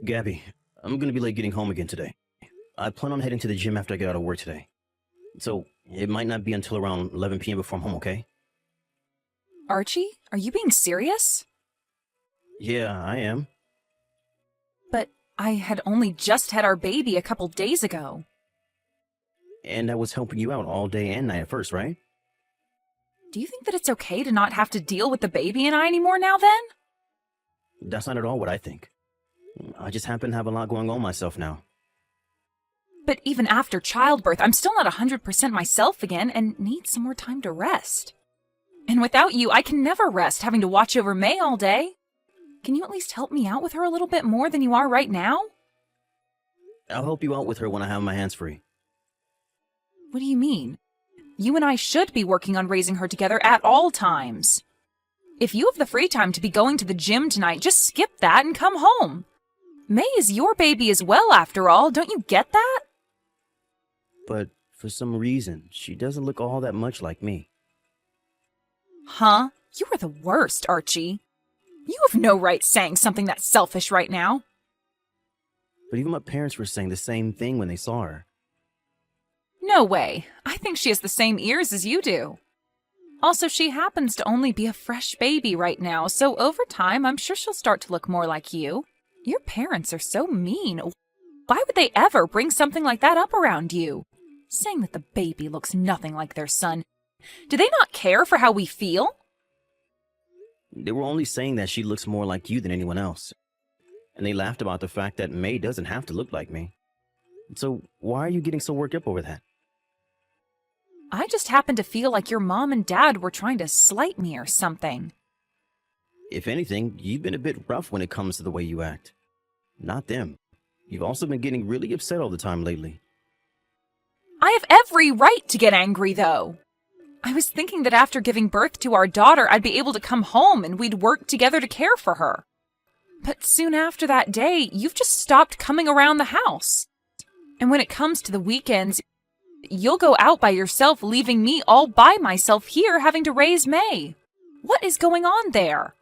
Gabby, I'm gonna be late getting home again today. I plan on heading to the gym after I get out of work today. So it might not be until around 11 p.m. before I'm home, okay? Archie, are you being serious? Yeah, I am. But I had only just had our baby a couple days ago. And I was helping you out all day and night at first, right? Do you think that it's okay to not have to deal with the baby and I anymore now then? That's not at all what I think. I just happen to have a lot going on myself now. But even after childbirth, I'm still not 100% myself again and need some more time to rest. And without you, I can never rest having to watch over May all day. Can you at least help me out with her a little bit more than you are right now? I'll help you out with her when I have my hands free. What do you mean? You and I should be working on raising her together at all times. If you have the free time to be going to the gym tonight, just skip that and come home. May is your baby as well, after all. Don't you get that? But for some reason, she doesn't look all that much like me. Huh? You are the worst, Archie. You have no right saying something that selfish right now. But even my parents were saying the same thing when they saw her. No way. I think she has the same ears as you do. Also, she happens to only be a fresh baby right now, so over time, I'm sure she'll start to look more like you. Your parents are so mean. Why would they ever bring something like that up around you? Saying that the baby looks nothing like their son. Do they not care for how we feel? They were only saying that she looks more like you than anyone else. And they laughed about the fact that May doesn't have to look like me. So why are you getting so worked up over that? I just happen to feel like your mom and dad were trying to slight me or something. If anything, you've been a bit rough when it comes to the way you act. Not them. You've also been getting really upset all the time lately. I have every right to get angry, though. I was thinking that after giving birth to our daughter, I'd be able to come home and we'd work together to care for her. But soon after that day, you've just stopped coming around the house. And when it comes to the weekends, you'll go out by yourself, leaving me all by myself here having to raise May. What is going on there?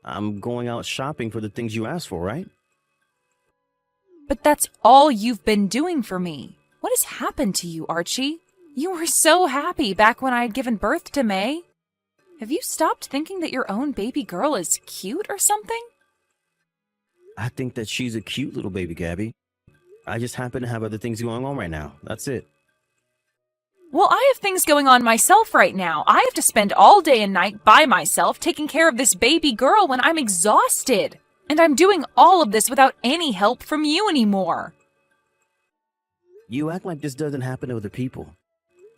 I'm going out shopping for the things you asked for, right? But that's all you've been doing for me. What has happened to you, Archie? You were so happy back when I had given birth to May. Have you stopped thinking that your own baby girl is cute or something? I think that she's a cute little baby, Gabby. I just happen to have other things going on right now. That's it. Well, I have things going on myself right now. I have to spend all day and night by myself taking care of this baby girl when I'm exhausted. And I'm doing all of this without any help from you anymore. You act like this doesn't happen to other people.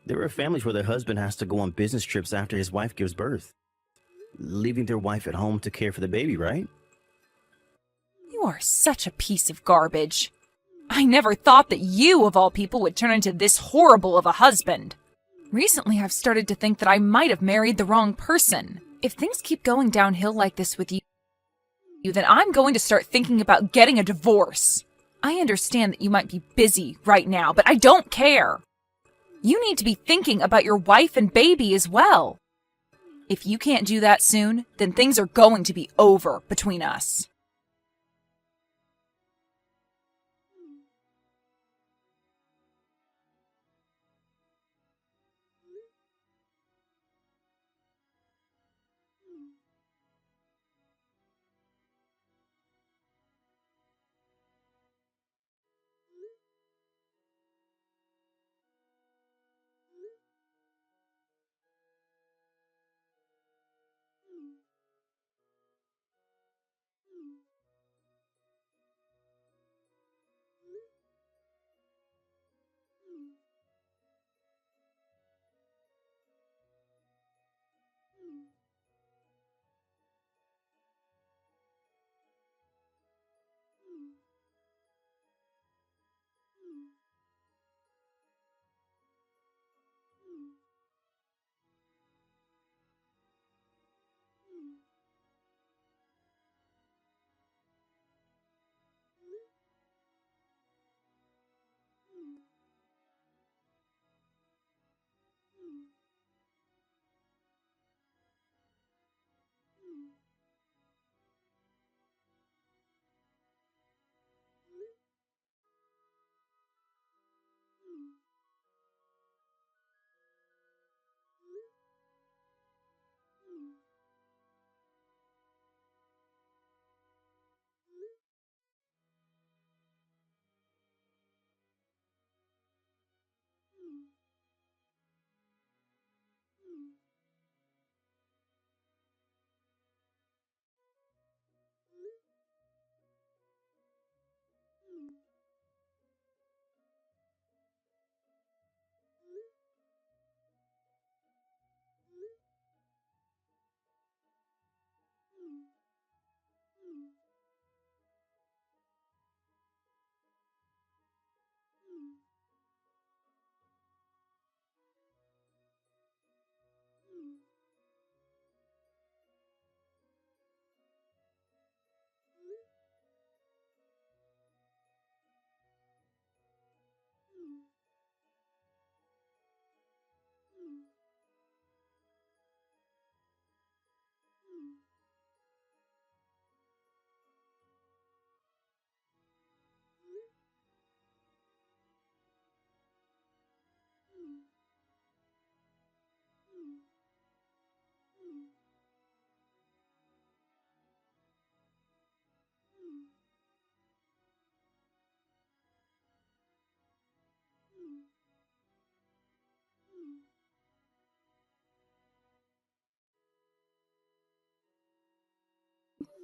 There are families where their husband has to go on business trips after his wife gives birth, leaving their wife at home to care for the baby, right? You are such a piece of garbage. I never thought that you, of all people, would turn into this horrible of a husband. Recently, I've started to think that I might have married the wrong person. If things keep going downhill like this with you, then I'm going to start thinking about getting a divorce. I understand that you might be busy right now, but I don't care. You need to be thinking about your wife and baby as well. If you can't do that soon, then things are going to be over between us.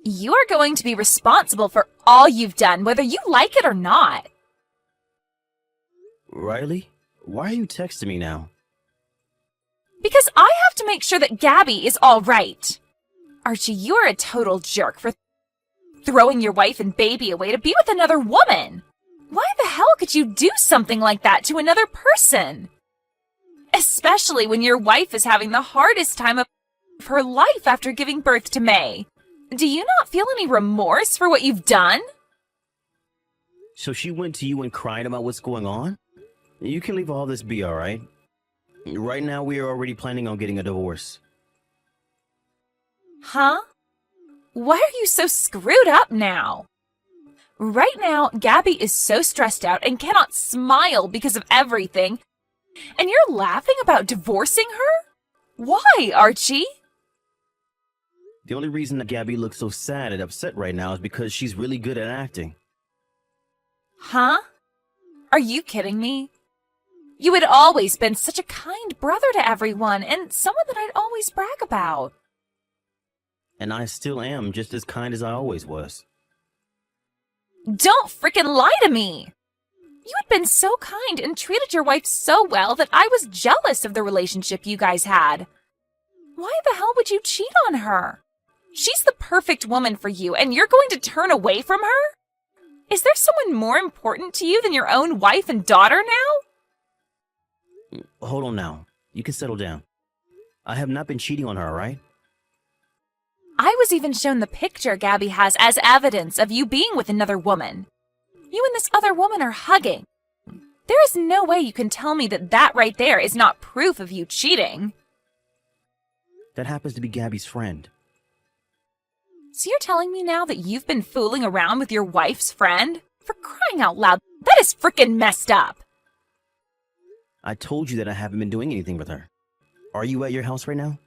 You are going to be responsible for all you've done, whether you like it or not. Riley, why are you texting me now? Because I have to make sure that Gabby is all right. Archie, you are a total jerk for throwing your wife and baby away to be with another woman. Why the hell could you do something like that to another person? Especially when your wife is having the hardest time of her life after giving birth to May. Do you not feel any remorse for what you've done? So she went to you and cried about what's going on? You can leave all this be, alright? Right now, we are already planning on getting a divorce. Huh? Why are you so screwed up now? Right now, Gabby is so stressed out and cannot smile because of everything. And you're laughing about divorcing her? Why, Archie? The only reason that Gabby looks so sad and upset right now is because she's really good at acting. Huh? Are you kidding me? You had always been such a kind brother to everyone and someone that I'd always brag about. And I still am just as kind as I always was. Don't frickin' lie to me! You had been so kind and treated your wife so well that I was jealous of the relationship you guys had. Why the hell would you cheat on her? She's the perfect woman for you, and you're going to turn away from her? Is there someone more important to you than your own wife and daughter now? Hold on now. You can settle down. I have not been cheating on her, alright? I was even shown the picture Gabby has as evidence of you being with another woman. You and this other woman are hugging. There is no way you can tell me that that right there is not proof of you cheating. That happens to be Gabby's friend. So you're telling me now that you've been fooling around with your wife's friend? For crying out loud, that is frickin' messed up. I told you that I haven't been doing anything with her. Are you at your house right now?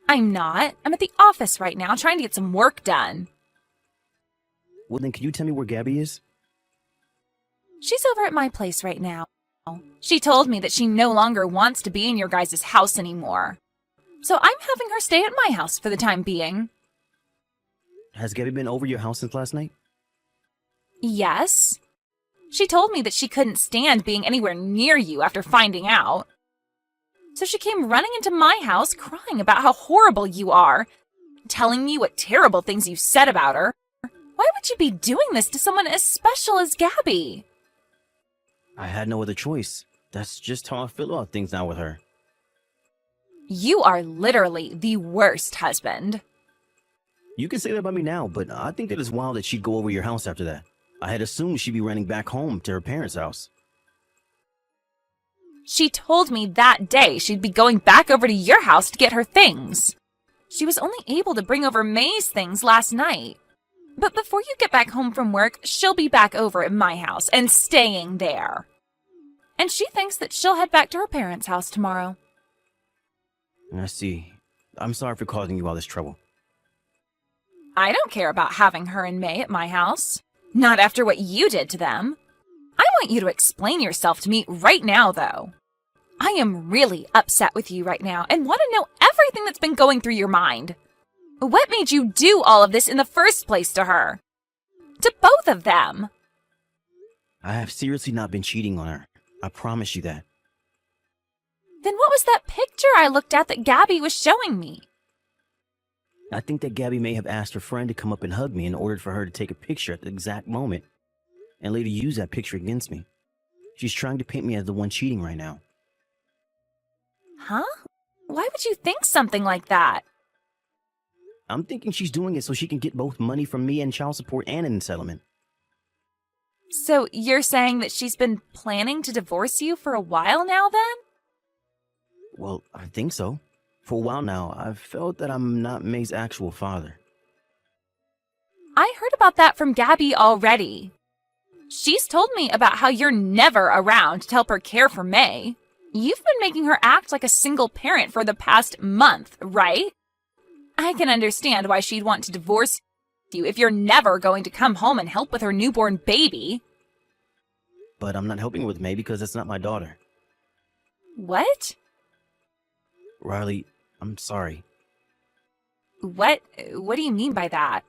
I'm not. I'm at the office right now trying to get some work done. Well, then can you tell me where Gabby is? She's over at my place right now. She told me that she no longer wants to be in your guys' house anymore. So I'm having her stay at my house for the time being. Has Gabby been over your house since last night? Yes. She told me that she couldn't stand being anywhere near you after finding out. So she came running into my house crying about how horrible you are, telling me what terrible things you said about her. Why would you be doing this to someone as special as Gabby? I had no other choice. That's just how I feel about things now with her. You are literally the worst husband. You can say that about me now, but I think that it's wild that she'd go over your house after that. I had assumed she'd be running back home to her parents' house. She told me that day she'd be going back over to your house to get her things. She was only able to bring over May's things last night. But before you get back home from work, she'll be back over at my house and staying there. And she thinks that she'll head back to her parents' house tomorrow. I see. I'm sorry for causing you all this trouble. I don't care about having her and May at my house. Not after what you did to them. I want you to explain yourself to me right now, though. I am really upset with you right now and want to know everything that's been going through your mind. What made you do all of this in the first place to her? To both of them? I have seriously not been cheating on her. I promise you that. Then what was that picture I looked at that Gabby was showing me? I think that Gabby may have asked her friend to come up and hug me in order for her to take a picture at the exact moment, and later use that picture against me. She's trying to paint me as the one cheating right now. Huh? Why would you think something like that? I'm thinking she's doing it so she can get both money from me and child support and an settlement. So you're saying that she's been planning to divorce you for a while now, then? Well, I think so. For a while now, I've felt that I'm not May's actual father. I heard about that from Gabby already. She's told me about how you're never around to help her care for May. You've been making her act like a single parent for the past month, right? I can understand why she'd want to divorce you if you're never going to come home and help with her newborn baby. But I'm not helping with May because that's not my daughter. What? Riley, I'm sorry. What do you mean by that?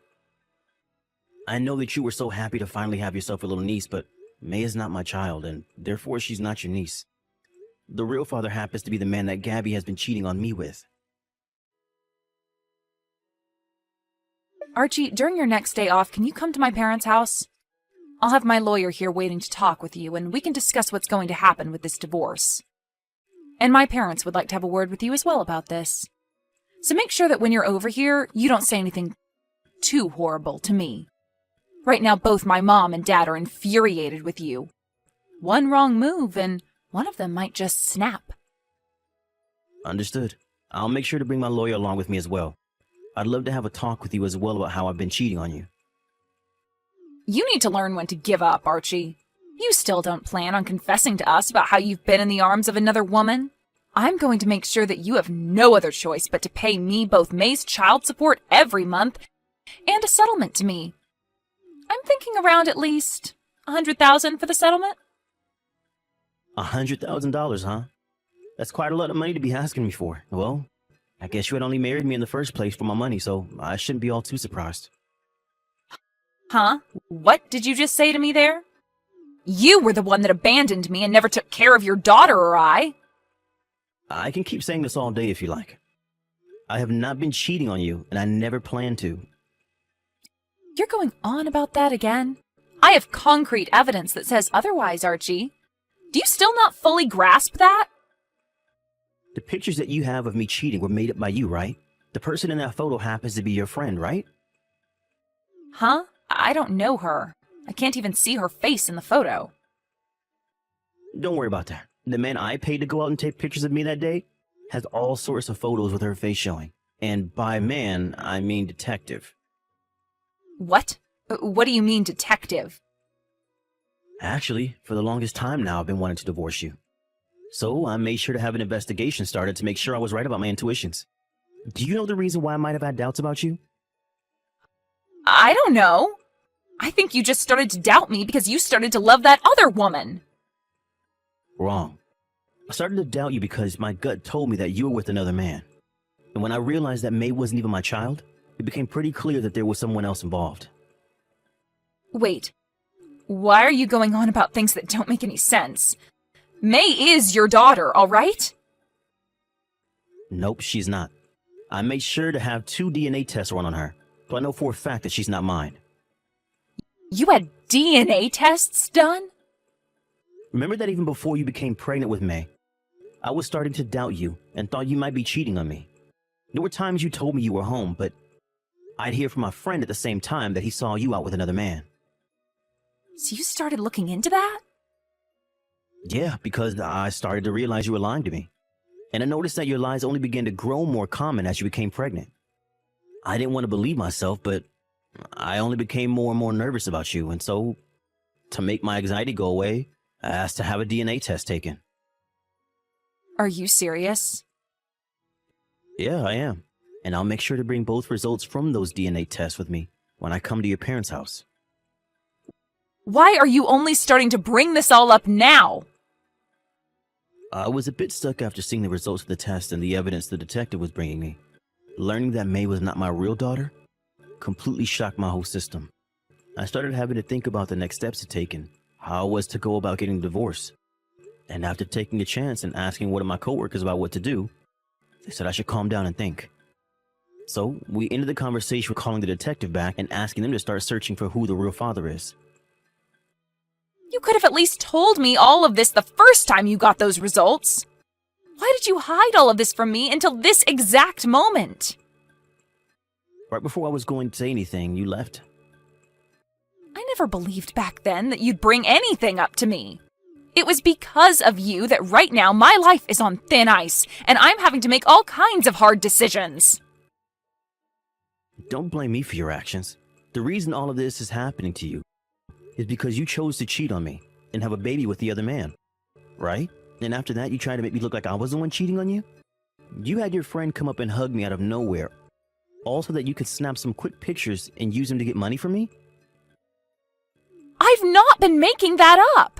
I know that you were so happy to finally have yourself a little niece, but May is not my child, and therefore she's not your niece. The real father happens to be the man that Gabby has been cheating on me with. Archie, during your next day off, can you come to my parents' house? I'll have my lawyer here waiting to talk with you, and we can discuss what's going to happen with this divorce. And my parents would like to have a word with you as well about this. So make sure that when you're over here, you don't say anything too horrible to me. Right now, both my mom and dad are infuriated with you. One wrong move, and one of them might just snap. Understood. I'll make sure to bring my lawyer along with me as well. I'd love to have a talk with you as well about how I've been cheating on you. You need to learn when to give up, Archie. You still don't plan on confessing to us about how you've been in the arms of another woman? I'm going to make sure that you have no other choice but to pay me both May's child support every month and a settlement to me. I'm thinking around at least $100,000 for the settlement. $100,000, huh? That's quite a lot of money to be asking me for. Well, I guess you had only married me in the first place for my money, so I shouldn't be all too surprised. Huh? What did you just say to me there? You were the one that abandoned me and never took care of your daughter or I. I can keep saying this all day if you like. I have not been cheating on you, and I never plan to. You're going on about that again? I have concrete evidence that says otherwise, Archie. Do you still not fully grasp that? The pictures that you have of me cheating were made up by you, right? The person in that photo happens to be your friend, right? Huh? I don't know her. I can't even see her face in the photo. Don't worry about that. The man I paid to go out and take pictures of me that day has all sorts of photos with her face showing. And by man, I mean detective. What? What do you mean, detective? Actually, for the longest time now, I've been wanting to divorce you. So I made sure to have an investigation started to make sure I was right about my intuitions. Do you know the reason why I might have had doubts about you? I don't know. I think you just started to doubt me because you started to love that other woman. Wrong. I started to doubt you because my gut told me that you were with another man. And when I realized that May wasn't even my child, it became pretty clear that there was someone else involved. Wait. Why are you going on about things that don't make any sense? May is your daughter, all right? Nope, she's not. I made sure to have 2 DNA tests run on her, so I know for a fact that she's not mine. You had DNA tests done? Remember that even before you became pregnant with May, I was starting to doubt you and thought you might be cheating on me. There were times you told me you were home, but I'd hear from my friend at the same time that he saw you out with another man. So you started looking into that? Yeah, because I started to realize you were lying to me. And I noticed that your lies only began to grow more common as you became pregnant. I didn't want to believe myself, but I only became more and more nervous about you, and so, to make my anxiety go away, I asked to have a DNA test taken. Are you serious? Yeah, I am. And I'll make sure to bring both results from those DNA tests with me when I come to your parents' house. Why are you only starting to bring this all up now? I was a bit stuck after seeing the results of the test and the evidence the detective was bringing me. Learning that May was not my real daughter completely shocked my whole system. I started having to think about the next steps to take and how I was to go about getting a divorce. And after taking a chance and asking one of my coworkers about what to do, they said I should calm down and think. So we ended the conversation with calling the detective back and asking them to start searching for who the real father is. You could have at least told me all of this the first time you got those results. Why did you hide all of this from me until this exact moment? Right before I was going to say anything, you left. I never believed back then that you'd bring anything up to me. It was because of you that right now my life is on thin ice, and I'm having to make all kinds of hard decisions. Don't blame me for your actions. The reason all of this is happening to you is because you chose to cheat on me and have a baby with the other man, right? And after that, you tried to make me look like I was the one cheating on you? You had your friend come up and hug me out of nowhere, all so that you could snap some quick pictures and use them to get money from me? I've not been making that up.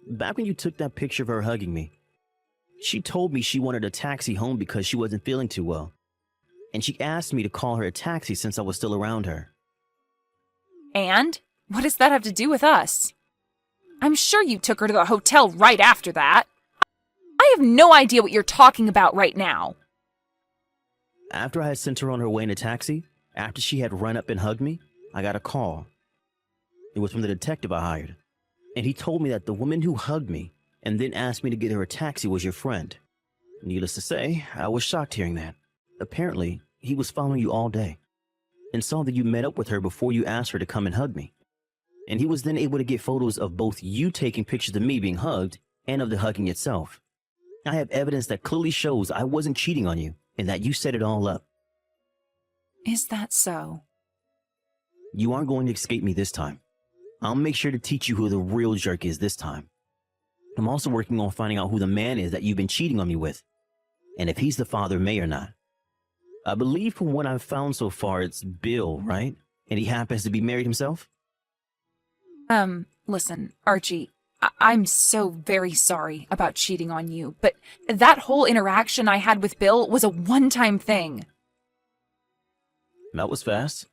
Back when you took that picture of her hugging me, she told me she wanted a taxi home because she wasn't feeling too well. and she asked me to call her a taxi since I was still around her. And? What does that have to do with us? I'm sure you took her to the hotel right after that. I have no idea what you're talking about right now. After I had sent her on her way in a taxi, after she had run up and hugged me, I got a call. It was from the detective I hired, and he told me that the woman who hugged me and then asked me to get her a taxi was your friend. Needless to say, I was shocked hearing that. Apparently, he was following you all day and saw that you met up with her before you asked her to come and hug me. And he was then able to get photos of both you taking pictures of me being hugged and of the hugging itself. I have evidence that clearly shows I wasn't cheating on you and that you set it all up. Is that so? You aren't going to escape me this time. I'll make sure to teach you who the real jerk is this time. I'm also working on finding out who the man is that you've been cheating on me with, and if he's the father of May or not. I believe from what I've found so far, it's Bill, right? And he happens to be married himself? Listen, Archie, I'm so very sorry about cheating on you, but that whole interaction I had with Bill was a one-time thing. That was fast.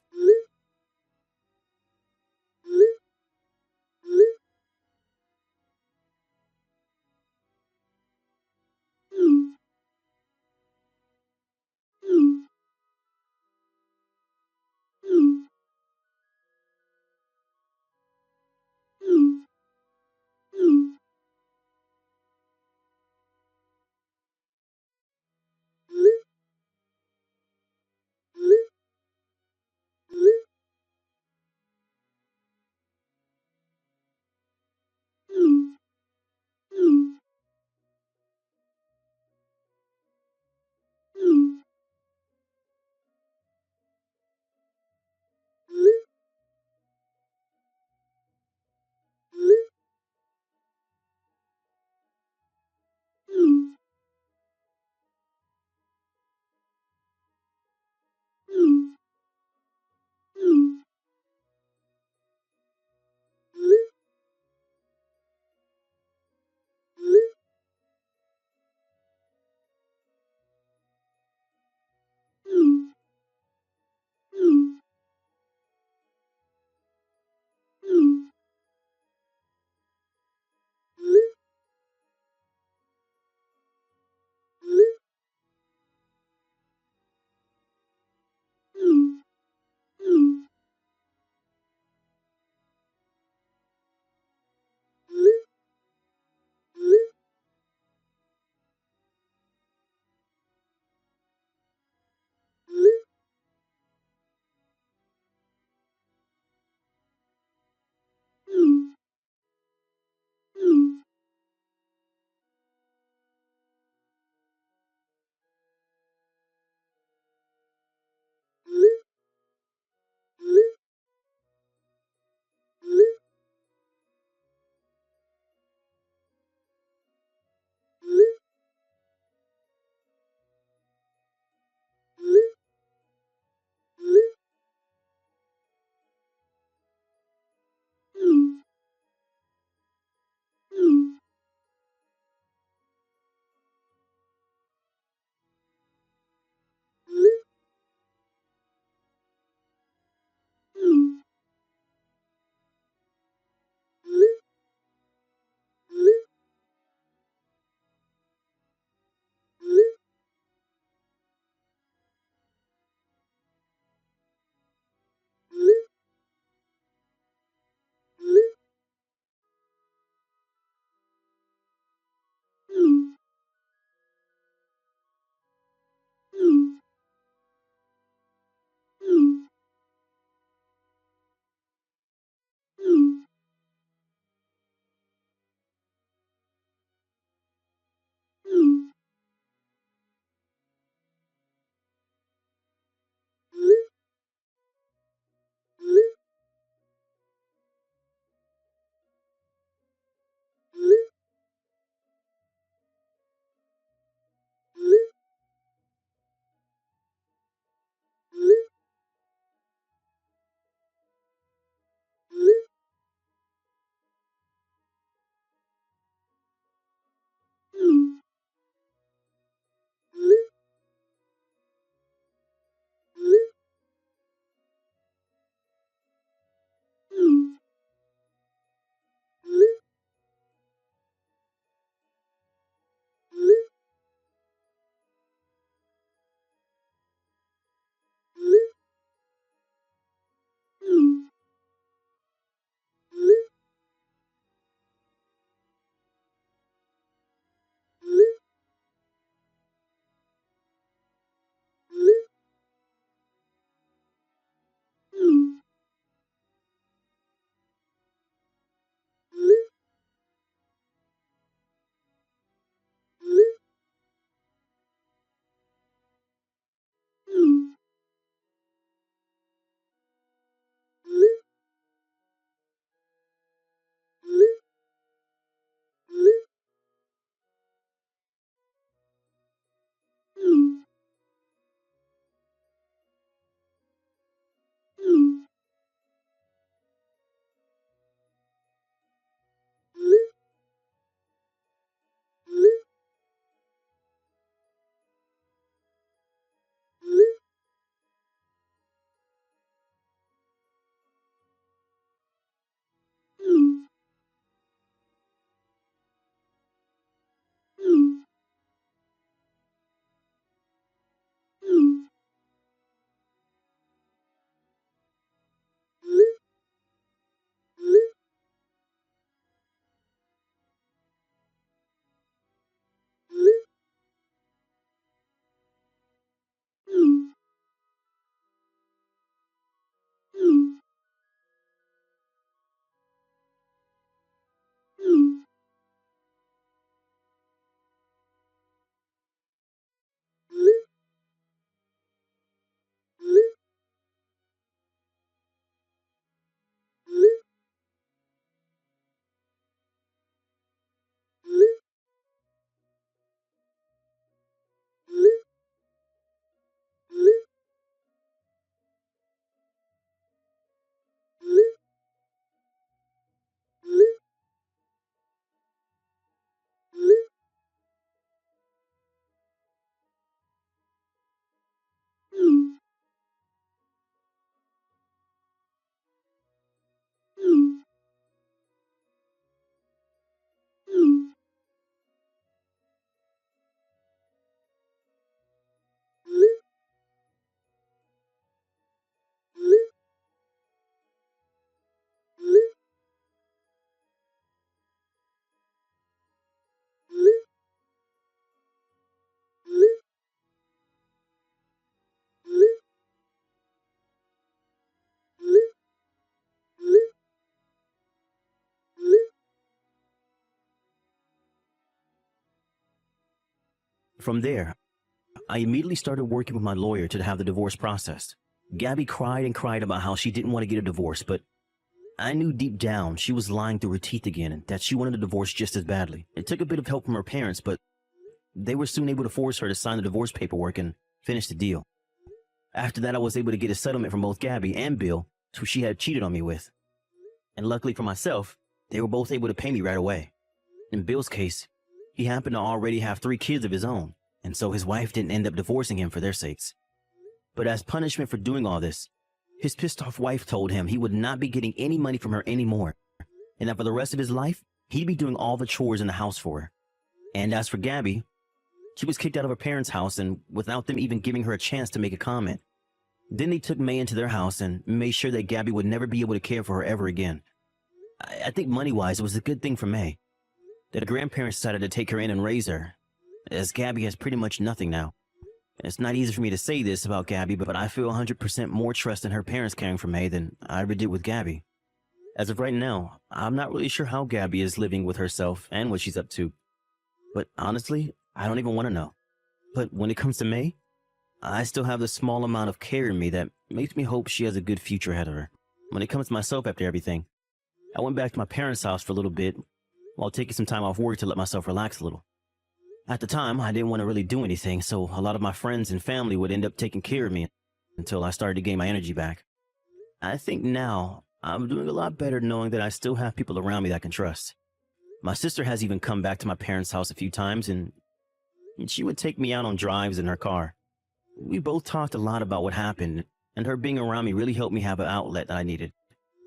From there, I immediately started working with my lawyer to have the divorce processed. Gabby cried and cried about how she didn't want to get a divorce, but I knew deep down she was lying through her teeth again and that she wanted a divorce just as badly. It took a bit of help from her parents, but they were soon able to force her to sign the divorce paperwork and finish the deal. After that, I was able to get a settlement from both Gabby and Bill, who she had cheated on me with. And luckily for myself, they were both able to pay me right away. In Bill's case, he happened to already have 3 kids of his own, and so his wife didn't end up divorcing him for their sakes. But as punishment for doing all this, his pissed-off wife told him he would not be getting any money from her anymore, and that for the rest of his life, he'd be doing all the chores in the house for her. And as for Gabby, she was kicked out of her parents' house and without them even giving her a chance to make a comment. Then they took May into their house and made sure that Gabby would never be able to care for her ever again. I think money-wise, it was a good thing for May that her grandparents decided to take her in and raise her, as Gabby has pretty much nothing now. It's not easy for me to say this about Gabby, but I feel 100% more trust in her parents caring for May than I ever did with Gabby. As of right now, I'm not really sure how Gabby is living with herself and what she's up to. But honestly, I don't even want to know. But when it comes to May, I still have the small amount of care in me that makes me hope she has a good future ahead of her. When it comes to myself after everything, I went back to my parents' house for a little bit while taking some time off work to let myself relax a little. At the time, I didn't want to really do anything, so a lot of my friends and family would end up taking care of me until I started to gain my energy back. I think now I'm doing a lot better knowing that I still have people around me that I can trust. My sister has even come back to my parents' house a few times, and she would take me out on drives in her car. We both talked a lot about what happened, and her being around me really helped me have an outlet that I needed.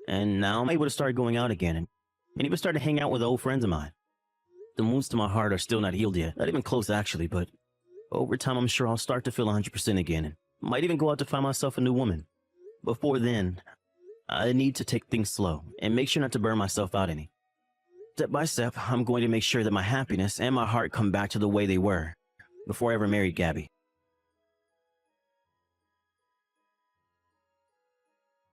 And now I'm able to start going out again and even start to hang out with old friends of mine. The wounds to my heart are still not healed yet, not even close actually, but over time I'm sure I'll start to feel 100% again and might even go out to find myself a new woman. Before then, I need to take things slow and make sure not to burn myself out any. Step by step, I'm going to make sure that my happiness and my heart come back to the way they were before I ever married Gabby.